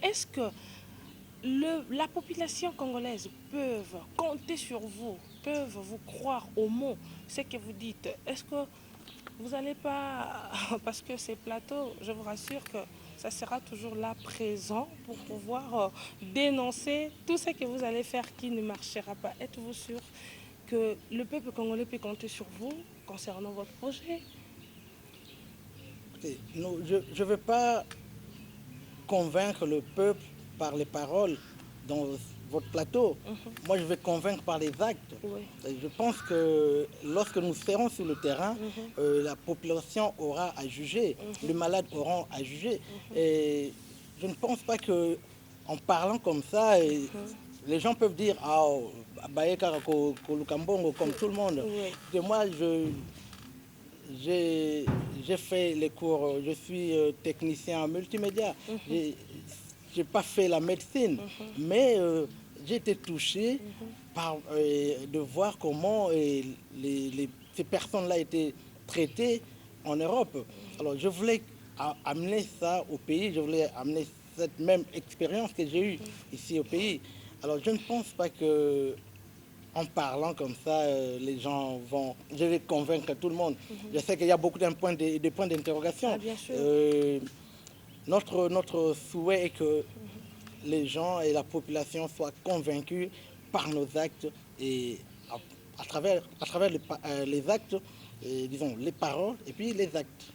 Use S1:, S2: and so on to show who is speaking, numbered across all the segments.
S1: est-ce que la population congolaise peut compter sur vous, peuvent vous croire au mot, ce que vous dites? Est-ce que vous n'allez pas, parce que ces plateaux, je vous rassure que ça sera toujours là présent pour pouvoir dénoncer tout ce que vous allez faire qui ne marchera pas. Êtes-vous sûr que le peuple congolais peut compter sur vous concernant votre projet?
S2: Écoutez, je ne veux pas convaincre le peuple par les paroles dans votre plateau.
S1: Mhm.
S2: Moi, je vais convaincre par les actes.
S1: Oui.
S2: Et je pense que lorsque nous serons sur le terrain,
S1: Mhm.
S2: la population aura à juger, les
S1: Mhm.
S2: malades auront à juger.
S1: Mhm.
S2: Et je ne pense pas que en parlant comme ça,
S1: Mhm.
S2: les gens peuvent dire ah, Bayeka Lukambongo, comme tout le monde.
S1: Oui.
S2: Et moi, j'ai fait les cours, je suis technicien en multimédia.
S1: Mhm.
S2: J'ai j'ai pas fait la médecine,
S1: Mhm.
S2: mais j'ai été touché
S1: Mhm.
S2: par de voir comment ces personnes-là étaient traitées en Europe. Alors je voulais amener ça au pays, je voulais amener cette même expérience que j'ai eue ici au pays. Alors je ne pense pas que en parlant comme ça, les gens vont. Je vais convaincre tout le monde. Je sais qu'il y a beaucoup de points
S1: Ah,
S2: d'interrogation.
S1: bien sûr.
S2: Euh, notre souhait est que les gens et la population soient convaincus par nos actes et à, à travers les actes, disons, les paroles et puis les actes.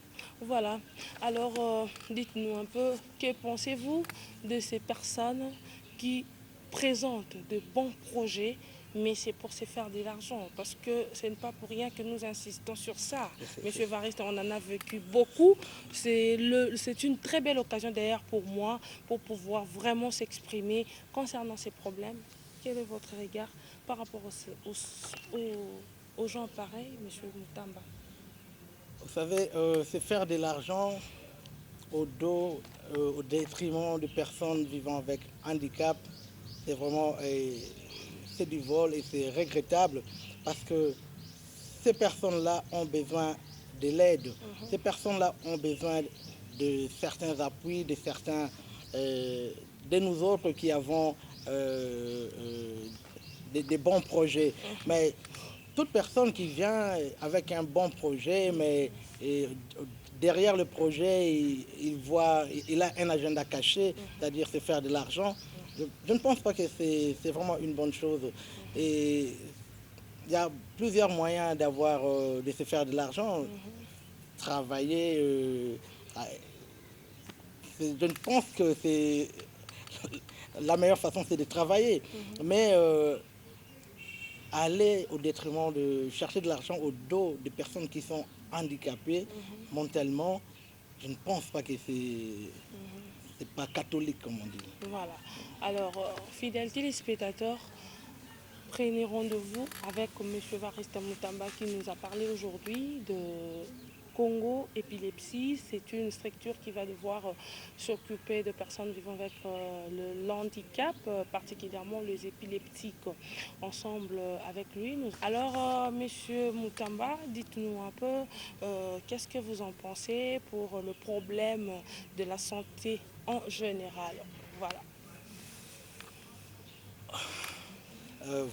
S1: Voilà. Alors, dites-nous un peu, que pensez-vous de ces personnes qui présentent de bons projets, mais c'est pour se faire de l'argent? Parce que ce n'est pas pour rien que nous insistons sur ça. Monsieur Variste, on en a vécu beaucoup. C'est une très belle occasion d'ailleurs pour moi, pour pouvoir vraiment s'exprimer concernant ces problèmes. Quel est votre regard par rapport aux gens pareils, Monsieur Moutamba?
S2: Vous savez, c'est faire de l'argent au dos, au détriment de personnes vivant avec handicap. C'est vraiment, c'est du vol et c'est regrettable parce que ces personnes-là ont besoin de l'aide. Ces personnes-là ont besoin de certains appuis, euh, de nous autres qui avons des bons projets. Mais toute personne qui vient avec un bon projet, mais et, derrière le projet, il a un agenda caché, c'est-à-dire c'est faire de l'argent. Je ne pense pas que c'est vraiment une bonne chose. Et il y a plusieurs moyens de se faire de l'argent. Travailler, je ne pense que c'est la meilleure façon, c'est de travailler. Mais aller au détriment de chercher de l'argent au dos des personnes qui sont handicapées mentalement, je ne pense pas que c'est pas catholique comme on dit.
S1: Voilà. Alors, fidèles téléspectateurs, prenez rendez-vous avec M. Varista Moutamba qui nous a parlé aujourd'hui de Congo Épilepsie. C'est une structure qui va devoir s'occuper de personnes vivant avec le handicap, particulièrement les épileptiques, ensemble avec lui. Alors, M. Moutamba, dites-nous un peu qu'est-ce que vous en pensez pour le problème de la santé en général. Voilà.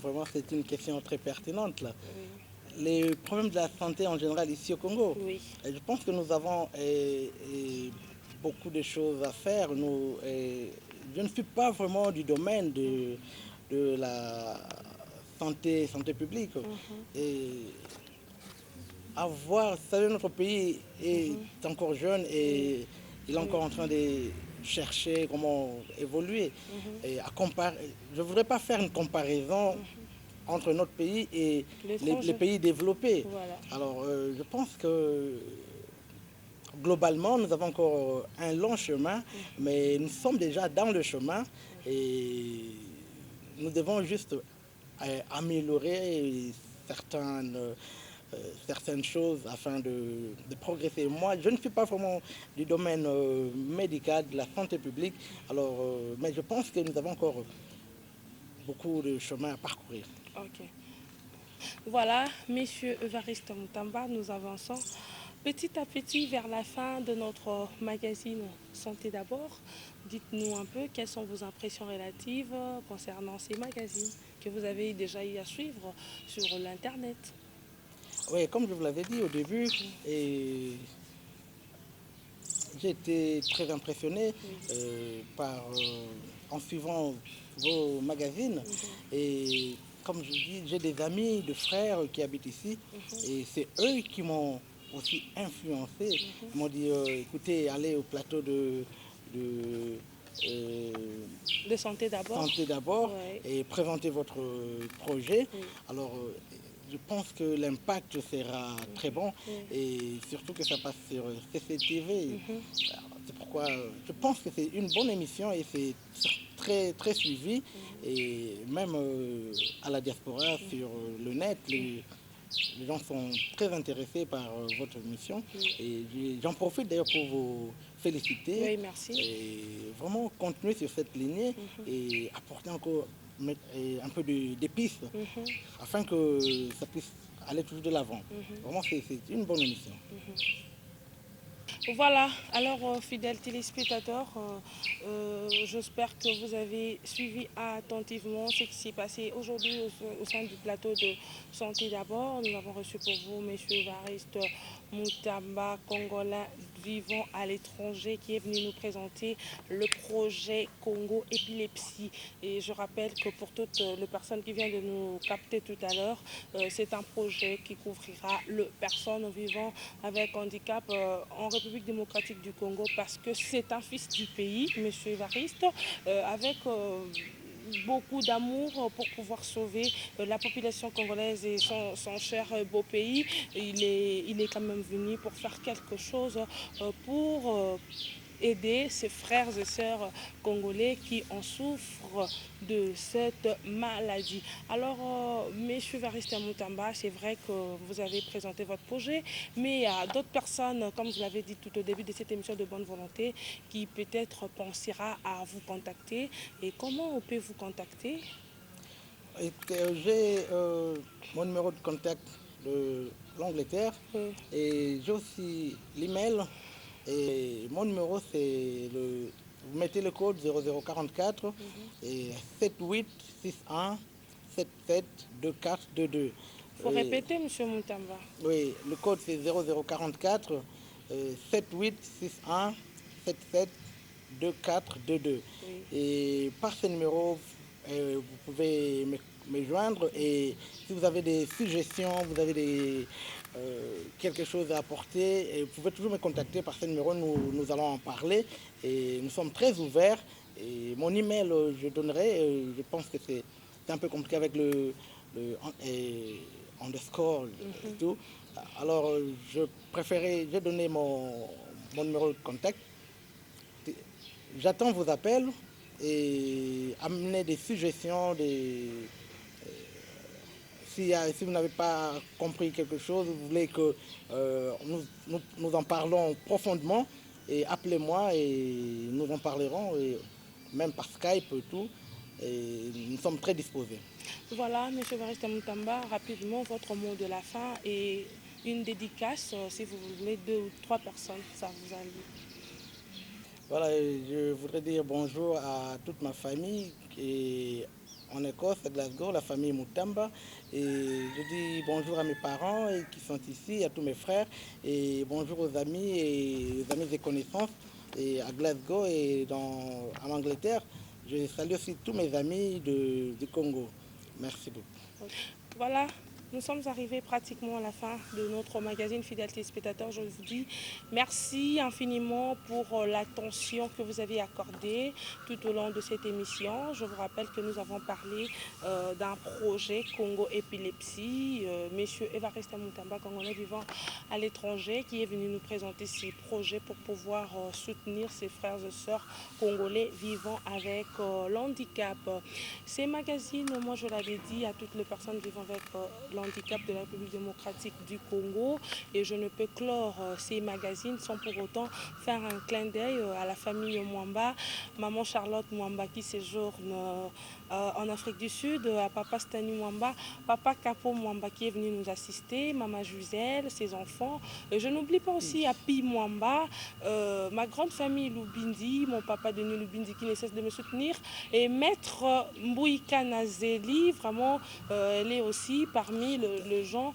S2: Vraiment, c'est une question très pertinente là.
S1: Oui.
S2: Les problèmes de la santé en général ici au Congo,
S1: Oui.
S2: je pense que nous avons beaucoup de choses à faire. Je ne suis pas vraiment du domaine de la santé publique.
S1: Mhm.
S2: Et vous savez, notre pays est
S1: Mhm.
S2: encore jeune
S1: Oui.
S2: et il est encore
S1: Oui.
S2: en train de chercher comment évoluer.
S1: Mhm.
S2: Et je ne voudrais pas faire une comparaison entre notre pays et les
S1: L'étranger.
S2: pays développés.
S1: Voilà.
S2: Alors, je pense que globalement, nous avons encore un long chemin, mais nous sommes déjà dans le chemin et nous devons juste améliorer certaines choses afin de progresser. Moi, je ne suis pas vraiment du domaine médical, de la santé publique, alors, mais je pense que nous avons encore beaucoup de chemin à parcourir.
S1: Ok. Voilà, Monsieur Evariste Moutamba, nous avançons. petit à petit, vers la fin de notre magazine Santé d'abord, dites-nous un peu quelles sont vos impressions relatives concernant ces magazines que vous avez déjà eu à suivre sur l'Internet.
S2: Oui, comme je vous l'avais dit au début, et j'ai été très impressionné
S1: Oui.
S2: en suivant vos magazines.
S1: Mhm.
S2: Et comme je dis, j'ai des amis, des frères qui habitent ici.
S1: Mhm.
S2: Et c'est eux qui m'ont aussi influencé. Ils m'ont
S1: Mhm.
S2: dit, écoutez, allez au plateau de, euh,
S1: De santé d'abord.
S2: Santé d'abord
S1: Oui.
S2: et présentez votre projet.
S1: Oui.
S2: Alors, je pense que l'impact sera très bon
S1: Oui.
S2: et surtout que ça passe sur CCTV.
S1: Mhm.
S2: C'est pourquoi je pense que c'est une bonne émission et c'est très, très suivi. Et même à la diaspora, sur le net, les gens sont très intéressés par votre émission.
S1: Oui.
S2: Et j'en profite d'ailleurs pour vous féliciter
S1: Oui, merci.
S2: et vraiment continuer sur cette lignée
S1: Mhm.
S2: et apporter encore un peu des pistes
S1: Mhm.
S2: afin que ça puisse aller toujours de l'avant.
S1: Mhm.
S2: Vraiment, c'est une bonne émission.
S1: Voilà, alors fidèles téléspectateurs, j'espère que vous avez suivi attentivement ce qui s'est passé aujourd'hui au sein du plateau de Santé d'abord. Nous avons reçu pour vous M. Evariste Moutamba, Congolais vivant à l'étranger, qui est venu nous présenter le projet Congo Épilepsie. Et je rappelle que pour toutes les personnes qui viennent de nous capter tout à l'heure, c'est un projet qui couvrira les personnes vivant avec handicap en République démocratique du Congo, parce que c'est un fils du pays, M. Evariste, avec beaucoup d'amour pour pouvoir sauver la population congolaise et son cher beau pays. Il est quand même venu pour faire quelque chose pour aider ses frères et sœurs congolais qui en souffrent de cette maladie. Alors, Monsieur Evariste Moutamba, c'est vrai que vous avez présenté votre projet, mais il y a d'autres personnes, comme vous l'avez dit tout au début de cette émission de bonne volonté, qui peut-être pensera à vous contacter. Et comment on peut vous contacter?
S2: J'ai mon numéro de contact de l'Angleterre
S1: Oui.
S2: et j'ai aussi l'email. Et mon numéro, c'est le. Vous mettez le code 0044 et 7861 772422.
S1: Il faut répéter, Monsieur Moutamba.
S2: Oui, le code c'est 0044 7861 772422.
S1: Oui.
S2: Et par ce numéro, vous pouvez me joindre et si vous avez des suggestions, vous avez quelque chose à apporter, et vous pouvez toujours me contacter par ce numéro, nous allons en parler et nous sommes très ouverts. Et mon email, je donnerai, je pense que c'est un peu compliqué avec le underscore et tout. Alors, j'ai donné mon numéro de contact. J'attends vos appels et amener des suggestions, si vous n'avez pas compris quelque chose, vous voulez que nous en parlons profondément, et appelez-moi et nous en parlerons, et même par Skype et tout. Et nous sommes très disposés.
S1: Voilà, Monsieur Evariste Moutamba, rapidement votre mot de la fin et une dédicace, si vous voulez, 2 ou 3 personnes, ça vous a lu.
S2: Voilà, je voudrais dire bonjour à toute ma famille qui est en Écosse, à Glasgow, la famille Moutamba. Et je dis bonjour à mes parents qui sont ici, à tous mes frères. Et bonjour aux amis et connaissances et à Glasgow et en Angleterre. Je salue aussi tous mes amis du Congo. Merci beaucoup.
S1: Voilà, nous sommes arrivés pratiquement à la fin de notre magazine Fidèles téléspectateurs. Je vous dis merci infiniment pour l'attention que vous avez accordée tout au long de cette émission. Je vous rappelle que nous avons parlé d'un projet Congo Épilepsie. Monsieur Evariste Moutamba, congolais vivant à l'étranger, qui est venu nous présenter ses projets pour pouvoir soutenir ses frères et sœurs congolais vivant avec l'handicap. Ces magazines, moi je l'avais dit à toutes les personnes vivant avec l'handicap de la République démocratique du Congo. Et je ne peux clore ces magazines sans pour autant faire un clin d'œil à la famille Mwamba, maman Charlotte Mwamba qui séjourne en Afrique du Sud, à papa Stani Mwamba, papa Capo Mwamba qui est venu nous assister, maman Juselle, ses enfants. Et je n'oublie pas aussi Api Mwamba, ma grande famille Lubindi, mon papa Denis Lubindi qui ne cesse de me soutenir, et maître Mbouika Nazeli, vraiment, elle est aussi parmi les gens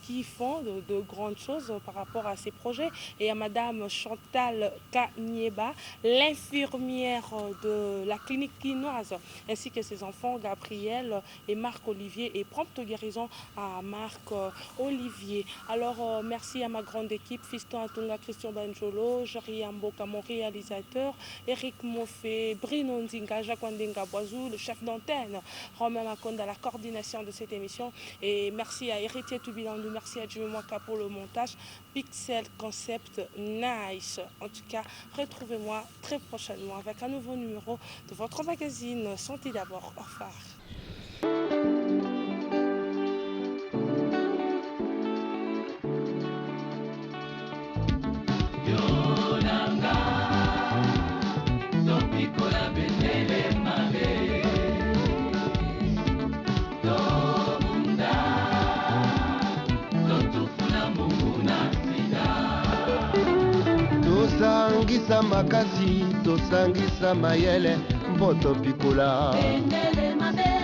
S1: qui font de grandes choses par rapport à ces projets. Et à madame Chantal Kanyeba, l'infirmière de la clinique quinoise, ainsi que ses enfants Gabriel et Marc-Olivier, et prompte guérison à Marc-Olivier. Alors merci à ma grande équipe, Fiston Atunga, Christian Banjolo, Jari Amboka, mon réalisateur, Eric Moffé, Bruno Nzinga, Jacques Wandenga Boisou, le chef d'antenne, Romain Makonda, la coordination de cette émission, et merci à Héritier Toubilandou, merci à Jimmy Mwaka pour le montage, Pixel Concept Nice. En tout cas, retrouvez-moi très prochainement avec un nouveau numéro de votre magazine Santé d'abord. Au revoir.
S3: Tosangisa makasi, tosangisa mayele, mboto pikula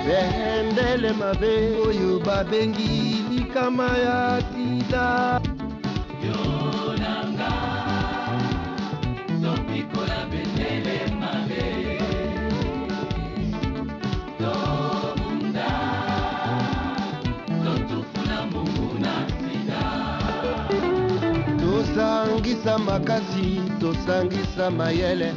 S3: bendele mabe oyo babengi likama ya sida. Yonanga topikola bendele mabe tomunda totufuna munguna sida. Tosangisa makasi, tosangisa mayele,